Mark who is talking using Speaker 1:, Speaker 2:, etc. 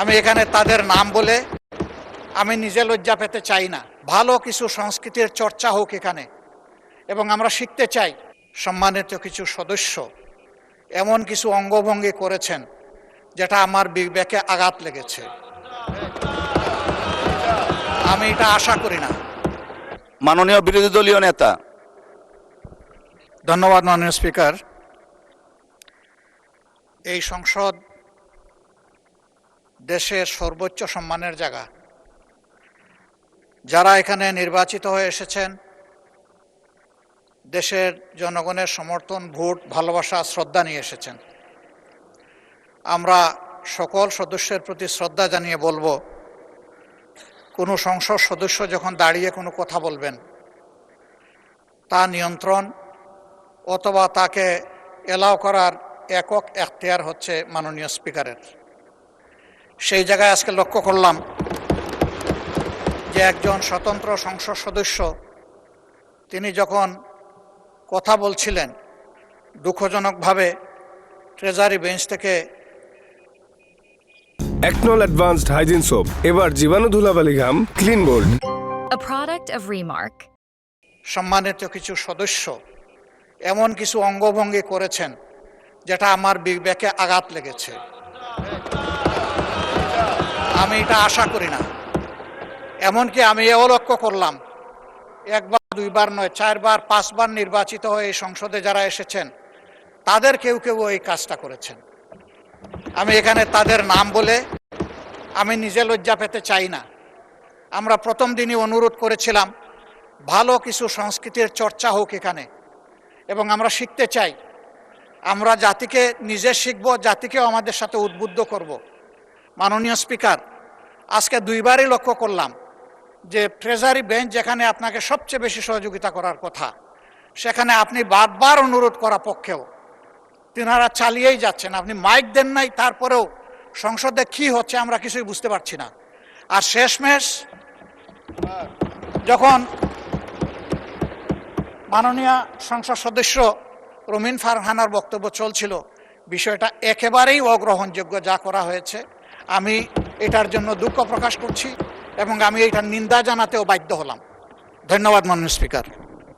Speaker 1: আমি এখানে তাদের নাম বলে আমি নিজে লজ্জা পেতে চাই না। ভালো কিছু সংস্কৃতির চর্চা হোক এখানে এবং আমরা শিখতে চাই। সম্মানিত কিছু সদস্য এমন কিছু অঙ্গভঙ্গি করেছেন যেটা আমার বিবেকে আঘাত লেগেছে। আমি এটা আশা করি না।
Speaker 2: মাননীয় বিরোধী দলীয় নেতা।
Speaker 1: ধন্যবাদ মাননীয় স্পিকার। এই সংসদ দেশের সর্বোচ্চ সম্মানের জায়গা। যারা এখানে নির্বাচিত হয়ে এসেছেন দেশের জনগণের সমর্থন, ভোট, ভালোবাসা, শ্রদ্ধা নিয়ে এসেছেন। আমরা সকল সদস্যের প্রতি শ্রদ্ধা জানিয়ে বলবো, কোনো সংসদ সদস্য যখন দাঁড়িয়ে কোনো কথা বলবেন তা নিয়ন্ত্রণ অথবা তাকে এলাও করার একক এখতিয়ার হচ্ছে মাননীয় স্পিকারের। সেই জায়গায় আজকে লক্ষ্য করলাম যে একজন স্বতন্ত্র সংসদ সদস্য তিনি যখন কথা বলছিলেন দুঃখজনকভাবে ট্রেজারি বেঞ্চ থেকে
Speaker 3: একনল অ্যাডভান্সড হাইজিন সোপ এবার জীবাণু ধুলাবালি ঘাম clean bold,
Speaker 4: a product of Remark.
Speaker 1: সম্মানিত কিছু সদস্য এমন কিছু অঙ্গভঙ্গি করেছেন যেটা আমার বিবেকে আঘাত লেগেছে। আমি এটা আশা করি না। এমনকি আমি এও লক্ষ্য করলাম একবার দুইবার নয়, 4 বার 5 বার নির্বাচিত হয়ে এই সংসদে যারা এসেছেন তাদের কেউ কেউ এই কাজটা করেছেন। আমি এখানে তাদের নাম বলে আমি নিজে লজ্জা পেতে চাই না। আমরা প্রথম দিনই অনুরোধ করেছিলাম ভালো কিছু সংস্কৃতির চর্চা হোক এখানে এবং আমরা শিখতে চাই। আমরা জাতিকে নিজে শিখব, জাতিকেও আমাদের সাথে উদ্বুদ্ধ করব। মাননীয় স্পিকার, আজকে দুইবারই লক্ষ্য করলাম যে ট্রেজারি বেঞ্চ যেখানে আপনাকে সবচেয়ে বেশি সহযোগিতা করার কথা সেখানে আপনি বারবার অনুরোধ করা পক্ষেও তিনারা চালিয়েই যাচ্ছেন। আপনি মাইক দেন নাই, তারপরেও সংসদে কি হচ্ছে আমরা কিছুই বুঝতে পারছি না। আর শেষমেশ যখন মাননীয় সংসদ সদস্য রুমিন ফারহানার বক্তব্য চলছিল বিষয়টা একেবারেই অগ্রহণযোগ্য যা করা হয়েছে। আমি এটার জন্য দুঃখ প্রকাশ করছি এবং আমি এটার নিন্দা জানাতেও বাধ্য হলাম। ধন্যবাদ মাননীয় স্পিকার।